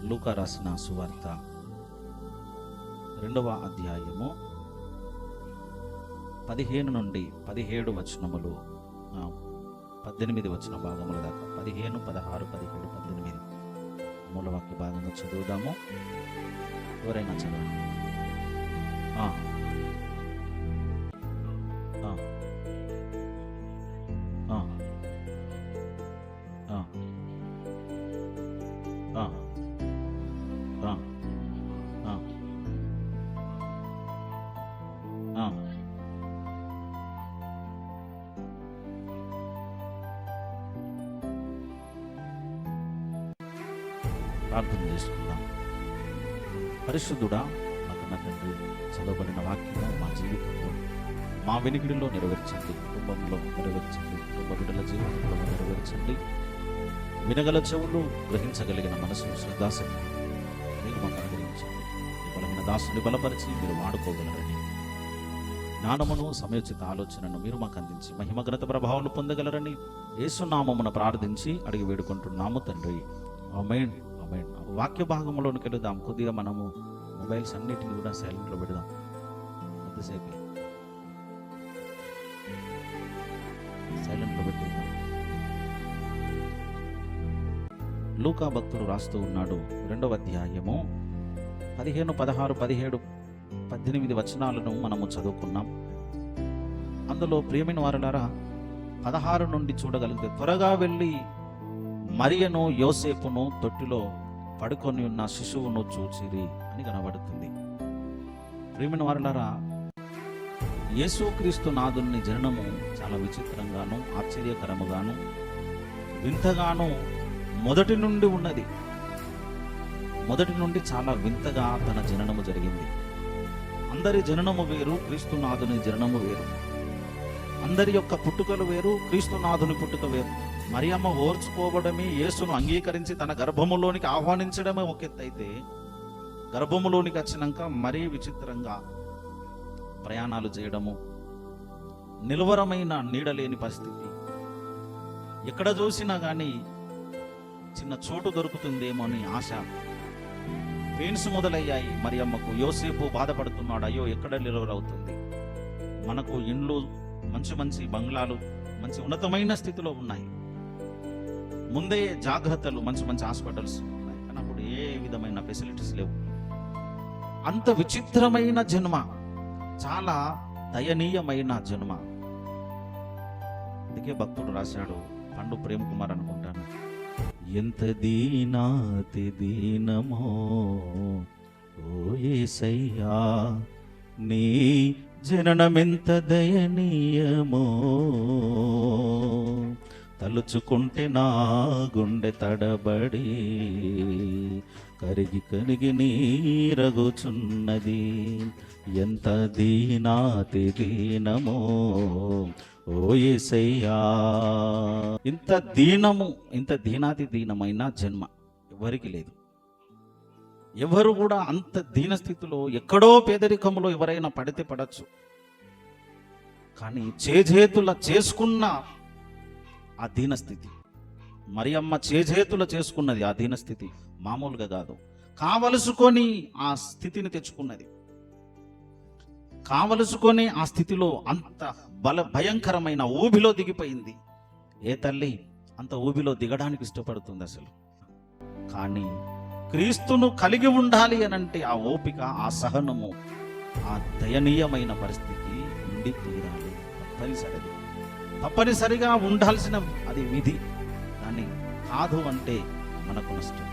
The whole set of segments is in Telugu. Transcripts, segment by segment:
లూకా రాసిన సువార్త 2వ అధ్యాయము 15 నుండి 17 వచనములు, 18 వచన భాగముల దాకా, 15, 16, 17, 18 మూలవాక్య భాగంగా చదువుదాము. ఎవరైనా చదవండి. ప్రార్థన చేసుకుందాం. పరిశుద్ధుడా, మా తండ్రి, చదవబడిన వాక్యము మా జీవితంలో, మా వెనుకడిలో నెరవేర్చండి, కుటుంబంలో నెరవేర్చండి, కుటుంబ బిడ్డల జీవితంలో నెరవేర్చండి. వినగల చెవులు, గ్రహించగలిగిన మనసు, శ్రద్ధాశక్తి మీరు మాకు అనుగ్రహించండి. బలమైన దాసుని బలపరిచి మీరు వాడుకోగలరని, జ్ఞానమును, సమయోచిత ఆలోచనను మీరు మాకు అందించి మహిమఘనత ప్రభావాలు పొందగలరని యేసునామమున ప్రార్థించి అడిగి వేడుకుంటున్నాము తండ్రి. ఆమేన్, ఆమేన్. వాక్య భాగంలోనికి వెళుదాం. కొద్దిగా మనము మొబైల్స్ అన్నిటిని కూడా సైలెంట్లో పెడదాం. కొద్దిసేపు సైలెంట్లో పెట్టేద్దాం. లూకా భక్తుడు రాస్తూ ఉన్నాడు. 2వ అధ్యాయము 15, 16, 17, 18 వచనాలను మనము చదువుకున్నాం. అందులో ప్రియమైన వారలారా, 16 నుండి చూడగలిగితే, త్వరగా వెళ్ళి మరియను యోసేపును తొట్టిలో పడుకొని ఉన్న శిశువును చూచిరి అని కనబడుతుంది. ప్రియమైన వారలారా, యేసుక్రీస్తు నాథుని జననము చాలా విచిత్రంగాను, ఆశ్చర్యకరముగాను, వింతగాను మొదటి నుండి ఉన్నది. మొదటి నుండి చాలా వింతగా తన జననము జరిగింది. అందరి జననము వేరు, క్రీస్తునాథుని జననము వేరు. అందరి యొక్క పుట్టుకలు వేరు, క్రీస్తునాథుని పుట్టుక వేరు. మరియమ్మ ఓర్చుకోవడమే, యేసును అంగీకరించి తన గర్భములోనికి ఆహ్వానించడమే ఒక ఎత్తు అయితే, గర్భములోనికి వచ్చినాక మరీ విచిత్రంగా ప్రయాణాలు చేయడము, నిలువరమైన నీడలేని పరిస్థితి, ఎక్కడ చూసినా కానీ చిన్న చోటు దొరుకుతుందేమో అని ఆశ. పెయిన్స్ మొదలయ్యాయి మరియమ్మకు. యోసేపు బాధపడుతున్నాడు, అయ్యో ఎక్కడ నిలువరవుతుంది. మనకు ఇండ్లు, మంచి మంచి బంగ్లాలు, మంచి ఉన్నతమైన స్థితిలో ఉన్నాయి, ముందే జాగ్రత్తలు, మంచి మంచి హాస్పిటల్స్ ఉన్నాయి. కానీ అప్పుడు ఏ విధమైన ఫెసిలిటీస్ లేవు. అంత విచిత్రమైన జన్మ, చాలా దయనీయమైన జన్మ. అందుకే భక్తుడు రాశాడు, పండు ప్రేమ్ కుమార్ అనుకుంటాను, ఎంత దీనాతి దీనమో ఓ యేసయ్యా, నీ జననమెంత దయనీయమో, తలుచుకుంటే నా గుండె తడబడి కరిగి కరిగి నీరగుచున్నది. ఎంత దీనాతి దీనమో ఓ యేసయ్యా. ఇంత దీనము, ఇంత దీనాతి దీనమైన జన్మ ఎవరికి లేదు. ఎవరు కూడా అంత దీనస్థితిలో, ఎక్కడో పేదరికంలో ఎవరైనా పడితే పడచ్చు, కానీ చేజేతుల చేసుకున్న ఆ దీనస్థితి, మరియమ్మ చేజేతుల చేసుకున్నది ఆ దీనస్థితి మామూలుగా కాదు. కావలసుకొని ఆ స్థితిని తెచ్చుకున్నది. కావలసుకొని ఆ స్థితిలో అంత భయంకరమైన ఊబిలో దిగిపోయింది. ఏ తల్లి అంత ఊబిలో దిగడానికి ఇష్టపడుతుంది అసలు? కానీ క్రీస్తును కలిగి ఉండాలి అనంటే ఆ ఓపిక, ఆ సహనము, ఆ దయనీయమైన పరిస్థితి ఉండి తీరాలి. తప్పనిసరిగా ఉండాల్సిన అది విధి. దాన్ని కాదు అంటే మనకు నష్టం.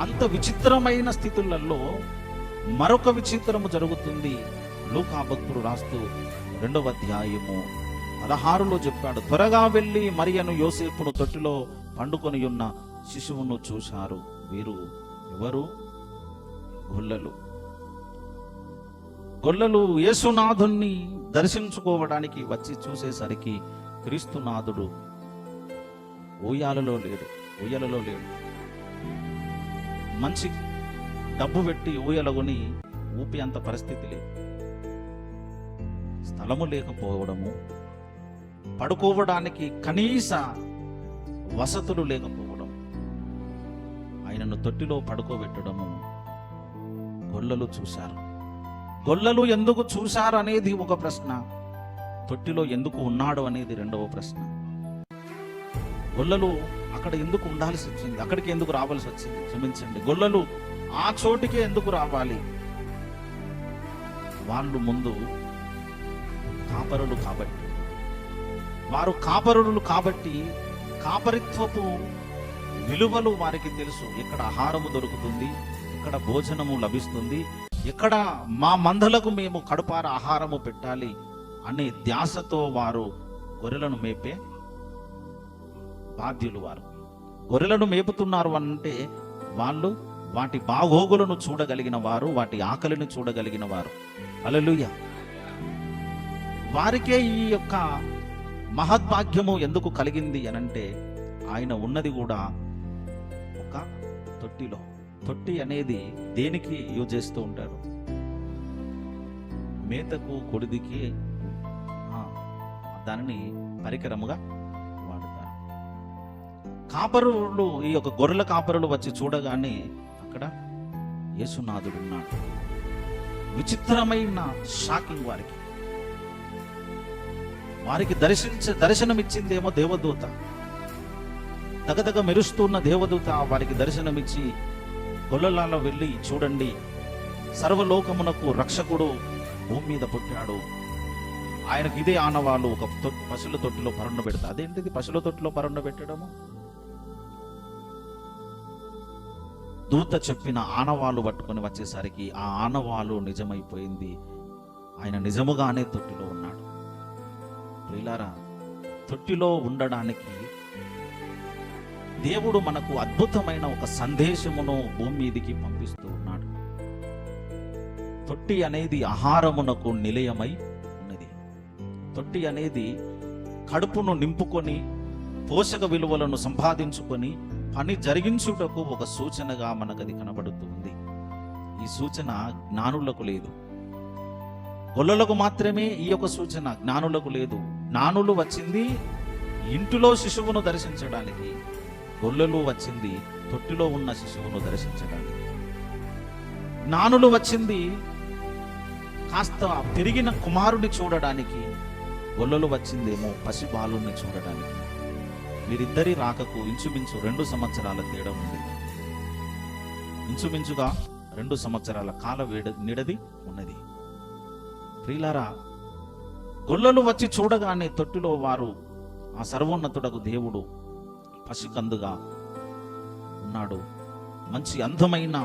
అంత విచిత్రమైన స్థితులలో మరొక విచిత్రము జరుగుతుంది. లూకా భక్తుడు రాస్తూ 2వ అధ్యాయము 16లో చెప్పాడు, త్వరగా వెళ్ళి మరియను యోసేపును తొట్టిలో పండుకొని ఉన్న శిశువును చూశారు. వీరు ఎవరు? గొల్లలు. గొల్లలు యేసునాథుణ్ణి దర్శించుకోవడానికి వచ్చి చూసేసరికి క్రీస్తునాథుడు ఊయలలో లేడు. మంచి డబ్బు పెట్టి ఊయలగొని ఊపి అంత పరిస్థితి లేదు. స్థలము లేకపోవడము, పడుకోవడానికి కనీస వసతులు లేకపోవడం, ఆయన ఆయనను తొట్టిలో పడుకోబెట్టడము గొల్లలు చూశారు. గొల్లలు ఎందుకు చూశారు అనేది ఒక ప్రశ్న, తొట్టిలో ఎందుకు ఉన్నాడు అనేది రెండవ ప్రశ్న. గొల్లలు అక్కడ ఎందుకు ఉండాల్సి వచ్చింది, అక్కడికి ఎందుకు రావాల్సి వచ్చింది, క్షమించండి, గొల్లలు ఆ చోటికే ఎందుకు రావాలి? వాళ్ళు ముందు కాపరులు కాబట్టి, వారు కాపరులు కాబట్టి కాపరిత్వపు విలువలు వారికి తెలుసు. ఇక్కడ ఆహారము దొరుకుతుంది, ఇక్కడ భోజనము లభిస్తుంది, ఇక్కడ మా మందలకు మేము కడుపార ఆహారము పెట్టాలి అనే ధ్యాసతో వారు గొర్రెలను మేపే బాధ్యులు. వారు గొర్రెలను మేపుతున్నారు అంటే వాళ్ళు వాటి బాగోగులను చూడగలిగిన వారు, వాటి ఆకలిని చూడగలిగిన వారు. హల్లెలూయా. వారికే ఈ యొక్క మహద్భాగ్యము ఎందుకు కలిగింది అనంటే ఆయన ఉన్నది కూడా ఒక తొట్టిలో. తొట్టి అనేది దేనికి యూజ్ చేస్తూ ఉంటారు? మేతకు, కొడిదికి దానిని పరికరముగా వాడతారు. కాపరులు, ఈ యొక్క గొర్రెల కాపరులు వచ్చి చూడగానే అక్కడ యేసునాథుడు ఉన్నాడు. విచిత్రమైన షాకింగ్ వారికి దర్శనమిచ్చిందేమో దేవదూత. దగదగ మెరుస్తున్న దేవదూత వారికి దర్శనమిచ్చి, గొల్లలలో వెళ్ళి చూడండి, సర్వలోకమునకు రక్షకుడు భూమి మీద పుట్టాడు, ఆయనకు ఇదే ఆనవాళ్ళు, ఒక పశువుల తొట్టిలో పరుండ పెడతా. అదేంటిది పశువుల తొట్టిలో పరుండ పెట్టడము? దూత చెప్పిన ఆనవాళ్ళు పట్టుకొని వచ్చేసరికి ఆ ఆనవాళ్ళు నిజమైపోయింది. ఆయన నిజముగానే తొట్టిలో ఉన్నాడు. ప్రియులారా, తొట్టిలో ఉండడానికి దేవుడు మనకు అద్భుతమైన ఒక సందేశమును భూమి మీదికి పంపిస్తూ ఉన్నాడు. తొట్టి అనేది ఆహారమునకు నిలయమై ఉన్నది. తొట్టి అనేది కడుపును నింపుకొని పోషక విలువలను సంపాదించుకొని పని జరిగించుటకు ఒక సూచనగా మనకది కనబడుతుంది. ఈ సూచన జ్ఞానులకు లేదు, గొల్లలకు మాత్రమే ఈ యొక్క సూచన, జ్ఞానులకు లేదు. జ్ఞానులు వచ్చింది ఇంటిలో శిశువును దర్శించడానికి, గొల్లలు వచ్చింది తొట్టిలో ఉన్న శిశువును దర్శించడానికి. జ్ఞానులు వచ్చింది కాస్త పెరిగిన కుమారుని చూడడానికి, గొల్లలు వచ్చిందేమో పసిబాలుని చూడడానికి. వీరిద్దరి రాకకు ఇంచుమించు 2 సంవత్సరాల తేడా ఉంది. ఇంచుమించుగా 2 సంవత్సరాల కాల నిడది ఉన్నది. ప్రియులారా, గొల్లలు వచ్చి చూడగానే తొట్టిలో వారు ఆ సర్వోన్నతుడకు దేవుడు పసికందుగా ఉన్నాడు, మంచి అందమైన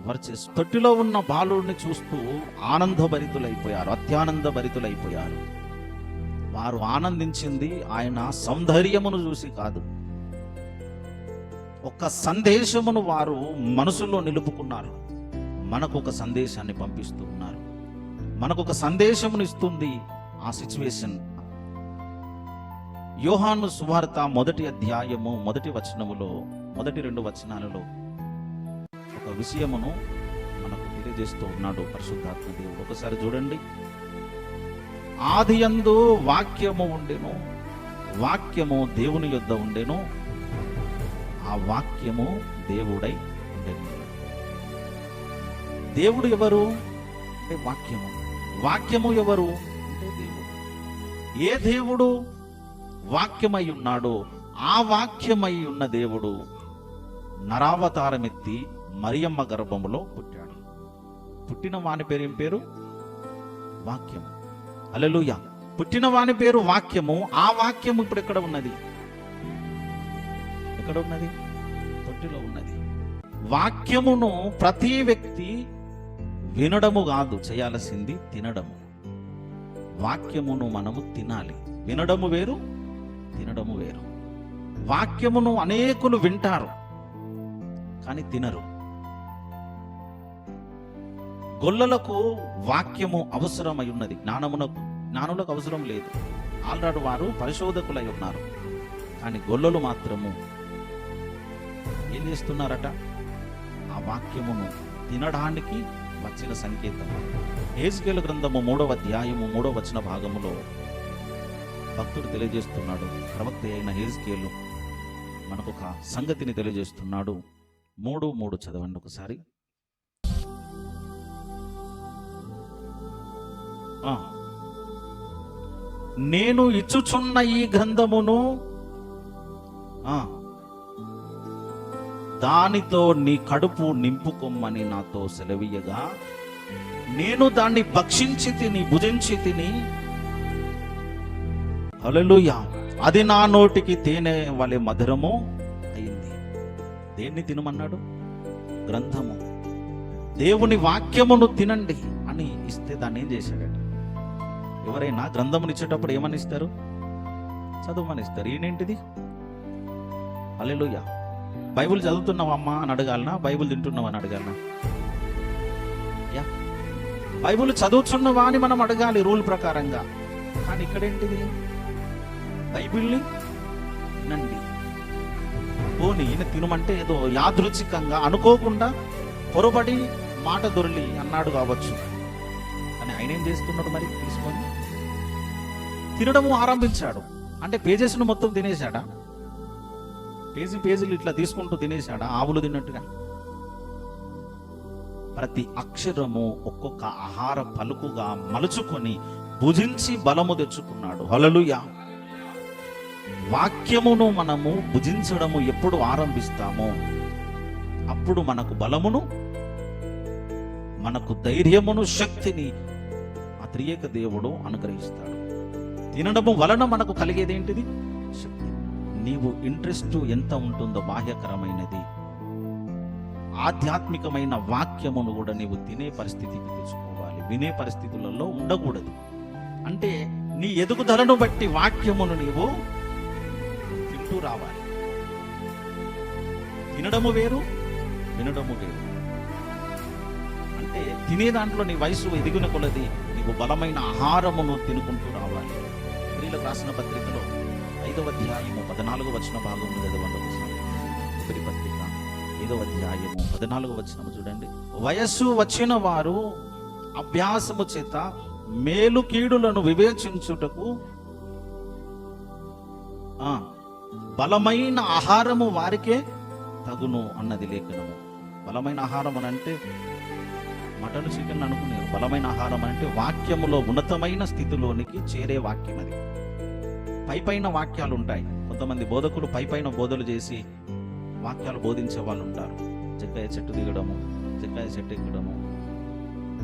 వర్చెస్. తొట్టిలో ఉన్న బాలుడిని చూస్తూ ఆనందభరితులైపోయారు, అత్యానందభరితులైపోయారు. వారు ఆనందించింది ఆయన సౌందర్యమును చూసి కాదు, ఒక సందేశమును వారు మనసులో నిలుపుకున్నారు. మనకు ఒక సందేశాన్ని పంపిస్తూ ఉన్నారు, మనకు ఒక సందేశమును ఇస్తుంది ఆ సిచ్యువేషన్. యోహాను సువార్త 1వ అధ్యాయము 1వ వచనములో, మొదటి 2 వచనాలలో ఒక విషయమును మనకు తెలియజేస్తూ ఉన్నాడు పరిశుద్ధాత్మ దేవుడు. ఒకసారి చూడండి. ఆదియందు వాక్యము ఉండెను, వాక్యము దేవుని యొద్ద ఉండెను, ఆ వాక్యము దేవుడై ఉండెను. దేవుడు ఎవరు అంటే వాక్యము, వాక్యము ఎవరు అంటే దేవుడు. ఏ దేవుడు వాక్యమై ఉన్నాడో ఆ వాక్యమై ఉన్న దేవుడు నరావతారమెత్తి మరియమ్మ గర్భములో పుట్టాడు. పుట్టిన వాని పేరు ఏం పేరు? వాక్యము. హల్లెలూయా. పుట్టిన వాని పేరు వాక్యము. ఆ వాక్యము ఇప్పుడు ఎక్కడ ఉన్నది? ఎక్కడ ఉన్నది? తొట్టిలో ఉన్నది. వాక్యమును ప్రతి వ్యక్తి వినడము కాదు చేయాల్సింది, తినడము. వాక్యమును మనము తినాలి. వినడము వేరు, తినడము వేరు. వాక్యమును అనేకులు వింటారు కానీ తినరు. గొల్లలకు వాక్యము అవసరమై ఉన్నది, జ్ఞానులకు అవసరం లేదు. ఆల్రెడీ వారు పరిశోధకులై ఉన్నారు. కానీ గొల్లలు మాత్రము ఏం చేస్తున్నారట? ఆ వాక్యమును తినడానికి వచ్చిన సంకేతం. హెజ్కేలు గ్రంథము 3వ అధ్యాయము 3వ వచన భాగములో భక్తుడు తెలియజేస్తున్నాడు, ప్రవక్త అయిన హెజ్కేలు మనకు ఒక సంగతిని తెలియజేస్తున్నాడు. 3:3 చదవండి ఒకసారి. నేను ఇచ్చుచున్న ఈ గ్రంథమును దానితో నీ కడుపు నింపుకొమ్మని నాతో సెలవీయగా, నేను దాన్ని భక్షించి తిని భుజించి తిని, హల్లెలూయా, అది నా నోటికి తేనె వలె మధురము అయింది. దేన్ని తినమన్నాడు? గ్రంథము. దేవుని వాక్యమును తినండి అని ఇస్తే దాన్ని ఏం చేశాడట? ఎవరైనా గ్రంథమును ఇచ్చేటప్పుడు ఏమని ఇస్తారు? చదవమని ఇస్తారు. ఈయనేంటిది? హల్లెలూయా. బైబిల్ చదువుతున్నావమ్మా అని అడగాలనా? బైబిల్ తింటున్నావా అని అడగాలనా? బైబిల్ చదువుతున్నావా అని మనం అడగాలి రూల్ ప్రకారంగా. కానీ ఇక్కడేంటిది? బైబిల్ని తినండి. పోనీ ఈయన తినమంటే ఏదో యాదృచ్ఛికంగా అనుకోకుండా పొరబడి మాట దొరికి అన్నాడు కావచ్చు, కానీ ఆయన ఏం చేస్తున్నాడు మరి? తీసుకొని తినడము ఆరంభించాడు. అంటే పేజెస్ను మొత్తం తినేశాడా? పేజీలు ఇట్లా తీసుకుంటూ తినేశాడా? ఆవులు తిన్నట్టుగా. ప్రతి అక్షరము ఒక్కొక్క ఆహార పలుకుగా మలుచుకొని భుజించి బలము తెచ్చుకున్నాడు. హల్లెలూయా. వాక్యమును మనము భుజించడము ఎప్పుడు ఆరంభిస్తామో అప్పుడు మనకు బలమును, మనకు ధైర్యమును, శక్తిని ఆ త్రియేక దేవుడు అనుగ్రహిస్తాడు. తినడము వలన మనకు కలిగేదేంటిది? శక్తి. నీవు ఇంట్రెస్ట్ ఎంత ఉంటుందో బాహ్యకరమైనది, ఆధ్యాత్మికమైన వాక్యమును కూడా నీవు తినే పరిస్థితికి తెచ్చుకోవాలి. వినే పరిస్థితులలో ఉండకూడదు. అంటే నీ ఎదుగుదలను బట్టి వాక్యమును నీవు తింటూ రావాలి. తినడము వేరు, వినడము వేరు. అంటే తినే దాంట్లో నీ వయసు ఎదిగిన కొలది నీవు బలమైన ఆహారమును తినుకుంటూ రావాలి. స్త్రీలకు రాసిన పత్రికలో 5వ అధ్యాయము 14వ వచన భాగంలో చదవండి ఒకసారి. ఒకటి పత్రిక 5వ అధ్యాయము 14వ వచనము చూడండి. వయస్సు వచ్చిన వారు అభ్యాసము చేత మేలు కీడులను వివేచించుటకు బలమైన ఆహారము వారికే తగును అన్నది లేఖనము. బలమైన ఆహారం అని అంటే మటన్, చికెన్ అనుకునే బలమైన ఆహారం అంటే వాక్యములో ఉన్నతమైన స్థితిలోనికి చేరే వాక్యం. అది పైపైన వాక్యాలు ఉంటాయి. కొంతమంది బోధకులు పైపైన బోధలు చేసి వాక్యాలు బోధించే వాళ్ళు ఉంటారు. చెక్కాయ చెట్టు దిగడము, చెక్కాయ చెట్టు ఎక్కడము,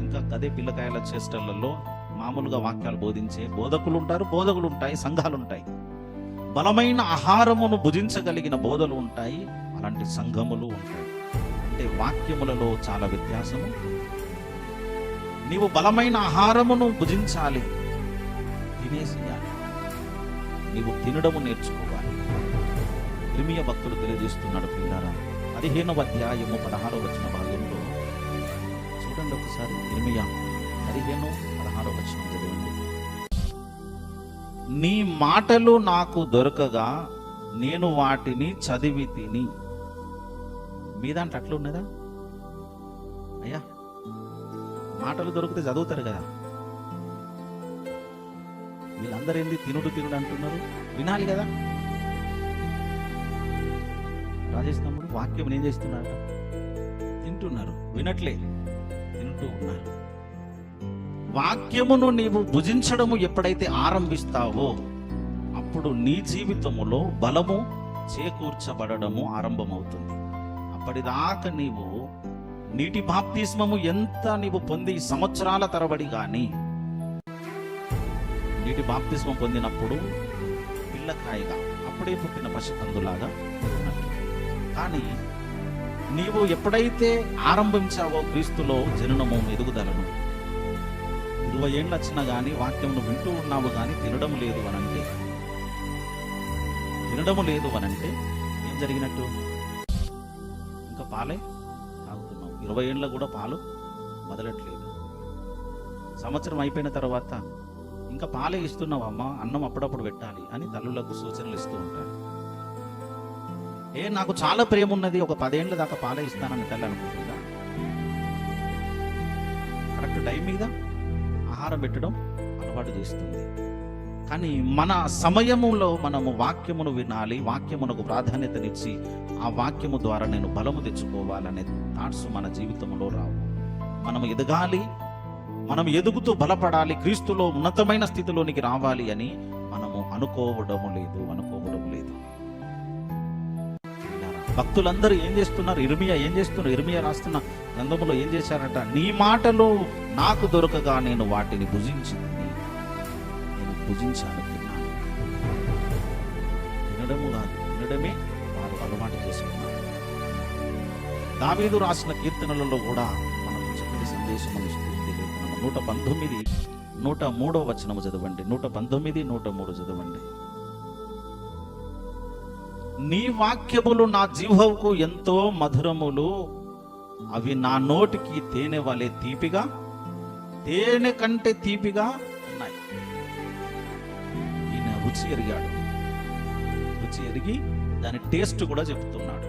ఇంకా అదే పిల్లకాయల చేష్టలలో మామూలుగా వాక్యాలు బోధించే బోధకులు ఉంటారు, బోధకులు ఉంటాయి, సంఘాలు ఉంటాయి. బలమైన ఆహారమును భుజించగలిగిన బోధలు ఉంటాయి, అలాంటి సంఘములు ఉంటాయి. అంటే వాక్యములలో చాలా వ్యత్యాసము. నీవు బలమైన ఆహారమును భుజించాలి, తినేసేయాలి. నీవు తినడము నేర్చుకోవాలి. ఇర్మియా భక్తుడు తెలియజేస్తున్నాడు పిల్లారా, 15వ అధ్యాయము 16వ వచన భాగంలో చూడండి ఒకసారి. ఇర్మియా 15:16 వచనం చదవండి. నీ మాటలు నాకు దొరకగా నేను వాటిని చదివి తిని. మీ దాంట్లో అట్లా ఉన్నదా అయ్యా? మాటలు దొరికితే చదువుతారు కదా. వీళ్ళందరూ ఏంది తినుడు అంటున్నారు? వినాలి కదా. రాజేష్ తమ్ముడు వాక్యం ఏం చేస్తున్నారట? తింటున్నారు, వినట్లే, తింటూ ఉన్నారు. వాక్యమును నీవు భుజించడము ఎప్పుడైతే ఆరంభిస్తావో అప్పుడు నీ జీవితములో బలము చేకూర్చబడము ఆరంభమవుతుంది. అప్పటిదాకా నీవు నీటి బాప్తిస్మము ఎంత నీవు పొంది సంవత్సరాల తరబడి కానీ, నీటి బాప్తిస్మం పొందినప్పుడు పిల్లకాయగా అప్పుడే పుట్టిన పసికందులాగా ఉన్నట్టు. కానీ నీవు ఎప్పుడైతే ఆరంభించావో క్రీస్తులో జననము, ఎదుగుదలను, 20 ఏళ్ళు వచ్చినా కానీ వాక్యమును వింటూ ఉన్నావు కానీ తినడము లేదు అనంటే ఏం జరిగినట్టు? ఇంకా పాలే తాగుతున్నావు. 20 ఏళ్ళ కూడా పాలు మొదలట్లేదు. సంవత్సరం అయిపోయిన తర్వాత ఇంకా పాలే ఇస్తున్నావు అమ్మా, అన్నం అప్పుడప్పుడు పెట్టాలి అని తల్లులకు సూచనలు ఇస్తూ ఉంటారు. నాకు చాలా ప్రేమ ఉన్నది, ఒక 10 ఏళ్ళ దాకా పాలే ఇస్తానని తల్లి అనుకుంటుందా? కరెక్ట్ టైం మీద ఆహారం పెట్టడం అలవాటు చేస్తుంది. కానీ మన సమయములో మనము వాక్యమును వినాలి, వాక్యమునకు ప్రాధాన్యతనిచ్చి ఆ వాక్యము ద్వారా నేను బలము తెచ్చుకోవాలనే థాట్స్ మన జీవితంలో రావు. మనము ఎదగాలి, మనం ఎదుగుతూ బలపడాలి, క్రీస్తులో ఉన్నతమైన స్థితిలోనికి రావాలి అని మనము అనుకోవడము లేదు. భక్తులందరూ ఏం చేస్తున్నారు? ఇర్మియా ఏం చేస్తున్నారు? ఇర్మియా రాస్తున్న గ్రంథములో ఏం చేశారట? నీ మాటలు నాకు దొరకగా నేను వాటిని భుజించాను, తిన్నాను. తినడము కాదు, తినడమే వారు అలవాటు చేసుకున్నారు. దావీదు రాసిన కీర్తనలలో కూడా మనకు చక్కటి సందేశం ఇస్తుంది. 119 103 వచనము చదవండి. 119 103 చదవండి. నీ వాక్యములు నా జిహ్వకు ఎంతో మధురములు, అవి నా నోటికి తేనె వలె తీపిగా, తేనె కంటే తీపిగా ఉన్నాయి. ఈయన రుచి ఎరిగాడు, రుచి ఎరిగి దాని టేస్ట్ కూడా చెప్తున్నాడు.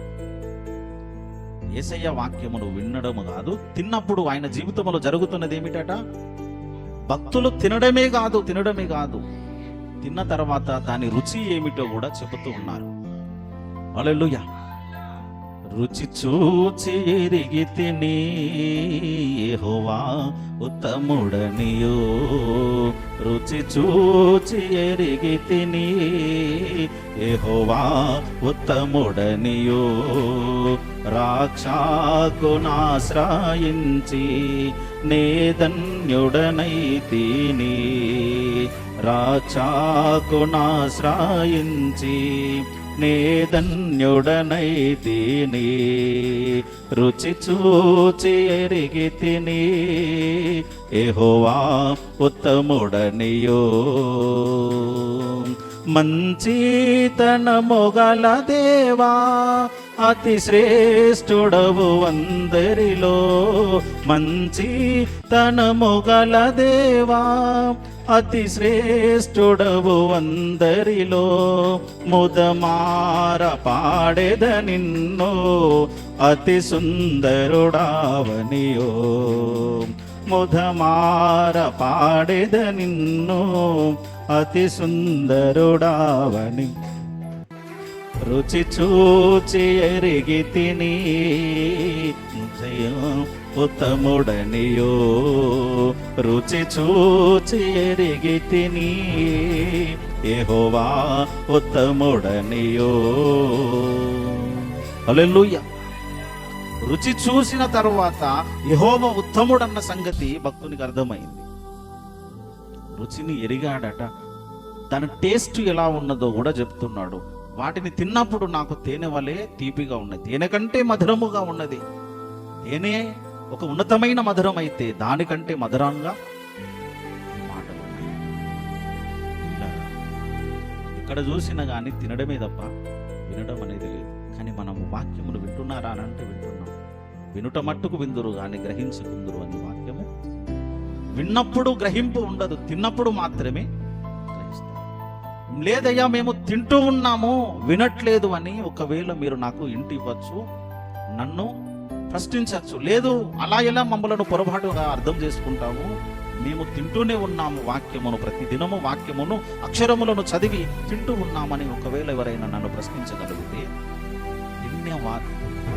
యేసయ్య వాక్యమును వినడము కాదు, తిన్నప్పుడు ఆయన జీవితంలో జరుగుతున్నది ఏమిటట? భక్తులు తినడమే కాదు, తిన్న తర్వాత దాని రుచి ఏమిటో కూడా చెబుతూ ఉన్నారు. హల్లెలూయా. రుచి చూచి ఎరిగితిని యెహోవా ఉత్తముడనియో, రుచి చూచి ఎరిగితిని యెహోవా ఉత్తముడనియో, రాక్షకునాశ్రయించి నే ధన్యుడనైతిని, రాక్షకునాశ్రయించి నే ధన్యుడనైతిని, రుచి చూచి ఎరిగితిని యెహోవా ఉత్తముడనియో. మంచితనము గల దేవా అతి శ్రేష్ఠుడవు అందరిలో, మంచితనము గల దేవా అతి శ్రేష్ఠుడవు అందరిలో, ముదమార పాడెద నిన్నో అతి సుందరుడావనియో, ముదమార పాడెద నిన్నో అతి సుందరుడావని, రుచి చూచి ఎరిగితిని ఉత్తముడనియో, రుచి చూచి ఎరిగితిని యెహోవా ఉత్తముడనియో. హల్లెలూయా. రుచి చూసిన తరువాత యెహోవా ఉత్తముడన్న సంగతి భక్తునికి అర్థమైంది. రుచిని ఎరిగాడట, దాని టేస్ట్ ఎలా ఉన్నదో కూడా చెప్తున్నాడు. వాటిని తిన్నప్పుడు నాకు తేనె వలె తీపిగా ఉన్నది, తేనె కంటే మధురముగా ఉన్నది. తేనె ఒక ఉన్నతమైన మధురం అయితే దానికంటే మధురంగా మాటలు. ఎక్కడ చూసినా కానీ తినడమే తప్ప వినడం అనేది లేదు. కానీ మనము వాక్యములు వింటున్నారా అని అంటే వింటున్నాం. వినుట మట్టుకు విందురు కానీ గ్రహించుకుందురు అని వాక్యము. విన్నప్పుడు గ్రహింపు ఉండదు, తిన్నప్పుడు మాత్రమే గ్రహిస్తాం. లేదయ్యా మేము తింటూ ఉన్నాము వినట్లేదు అని ఒకవేళ మీరు నాకు ఇంటి ఇవ్వచ్చు, నన్ను ప్రశ్నించవచ్చు. లేదు, అలా ఎలా మమ్మలను పొరపాటుగా అర్థం చేసుకుంటాము, మేము తింటూనే ఉన్నాము వాక్యమును, ప్రతిదినము వాక్యమును అక్షరములను చదివి తింటూ ఉన్నామని ఒకవేళ ఎవరైనా నన్ను ప్రశ్నించగలిగితే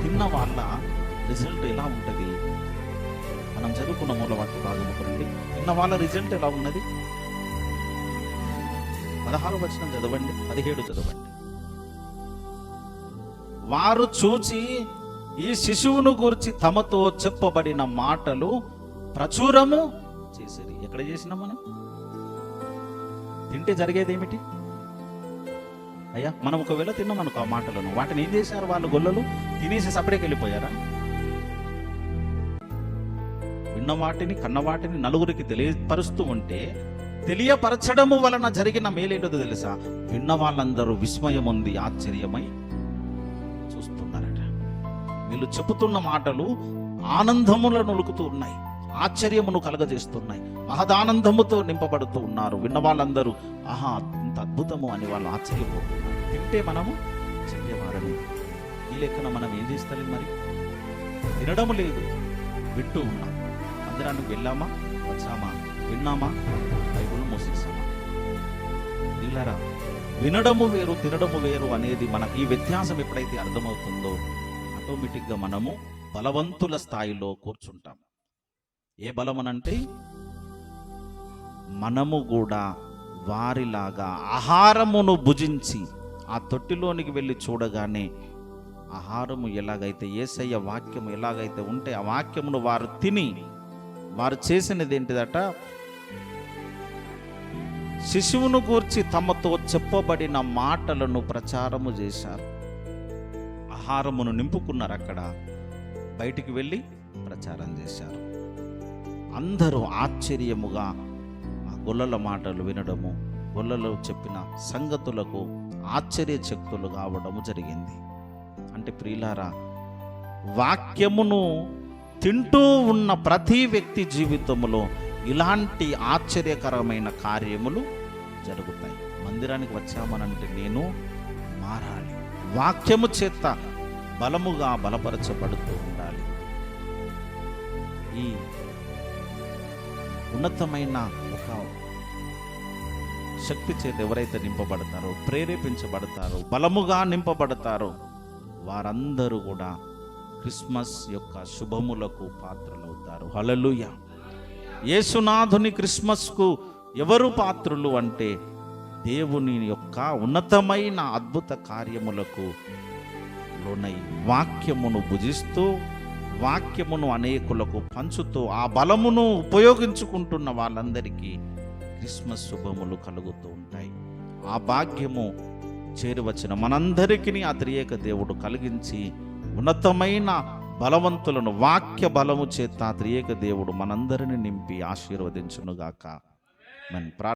తిన్న వాళ్ళ రిజల్ట్ ఎలా ఉంటుంది? మనం చదువుకున్న మూలవాక్య భాగము రండి. తిన్న వాళ్ళ రిజల్ట్ ఎలా ఉన్నది? 16వ వచనం చదవండి, 17 చదవండి. వారు చూచి ఈ శిశువును గురించి తమతో చెప్పబడిన మాటలు ప్రచురము చేసేది. ఎక్కడ చేసినాం మనం? తింటే జరిగేది ఏమిటి అయ్యా? మనం ఒకవేళ తిన్నాం అనుకో ఆ మాటలను, వాటిని ఏం చేశారు వాళ్ళు? గొల్లలు తినేసి సపరేకి వెళ్ళిపోయారా? విన్న వాటిని కన్న వాటిని నలుగురికి తెలియపరుస్తూ ఉంటే తెలియపరచడము వలన జరిగిన మేలేంటో తెలుసా? విన్న వాళ్ళందరూ విస్మయం ఉంది, ఆశ్చర్యమై చూస్తున్నారట. వీళ్ళు చెబుతున్న మాటలు ఆనందములను నొలుకుతూ ఉన్నాయి, ఆశ్చర్యమును కలగజేస్తున్నాయి, మహదానందముతో నింపబడుతూ ఉన్నారు. విన్న వాళ్ళందరూ ఆహా ఇంత అద్భుతము అని వాళ్ళు ఆశ్చర్యపోతున్నారు. తింటే మనము చెప్పేవారని ఈ లెక్కన మనం ఏం చేస్తాం? మరి తినడం లేదు, వింటూ ఉన్నాం. మందిరానికి వెళ్ళామా, వచ్చామా, విన్నామా, బైబుల్ మోసేసామా? పిల్లరా, వినడము వేరు తినడము వేరు అనేది మనకి ఈ వ్యత్యాసం ఎప్పుడైతే అర్థమవుతుందో ఆటోమేటిక్గా మనము బలవంతుల స్థాయిలో కూర్చుంటాం. ఏ బలమనంటే మనము కూడా వారిలాగా ఆహారమును భుజించి ఆ తొట్టిలోనికి వెళ్ళి చూడగానే ఆహారము ఎలాగైతే యేసయ్య వాక్యము ఎలాగైతే ఉంటే ఆ వాక్యమును వారు తిని వారు చేసినది ఏంటిదట, శిశువును గూర్చి తమతో చెప్పబడిన మాటలను ప్రచారము చేశారు. ఆహారమును నింపుకున్నారు, అక్కడ బయటికి వెళ్ళి ప్రచారం చేశారు. అందరూ ఆశ్చర్యముగా ఆ గొల్లల మాటలు వినడము, గొల్లలో చెప్పిన సంగతులకు ఆశ్చర్యచక్తులు కావడము జరిగింది. అంటే ప్రియులారా, వాక్యమును తింటూ ఉన్న ప్రతి వ్యక్తి జీవితంలో ఇలాంటి ఆశ్చర్యకరమైన కార్యములు జరుగుతాయి. మందిరానికి వచ్చామనంటే నేను మారాలి, వాక్యము చేత బలముగా బలపరచబడుతూ ఉండాలి. ఈ ఉన్నతమైన ఒక శక్తి చేత ఎవరైతే నింపబడతారో, ప్రేరేపించబడతారో, బలముగా నింపబడతారో వారందరూ కూడా క్రిస్మస్ యొక్క శుభములకు పాత్రలవుతారు. హల్లెలూయా. యేసునాథుని క్రిస్మస్కు ఎవరు పాత్రులు అంటే దేవుని యొక్క ఉన్నతమైన అద్భుత కార్యములకు లోనై వాక్యమును భుజిస్తూ వాక్యమును అనేకులకు పంచుతూ ఆ బలమును ఉపయోగించుకుంటున్న వాళ్ళందరికీ క్రిస్మస్ శుభములు కలుగుతూ ఉంటాయి. ఆ భాగ్యము చేరువచ్చిన మనందరికీ ఆ త్రియేక దేవుడు కలిగించి ఉన్నతమైన బలవంతులను వాక్య బలము చేత త్రియేక దేవుడు మనందరిని నింపి ఆశీర్వదించునుగాక.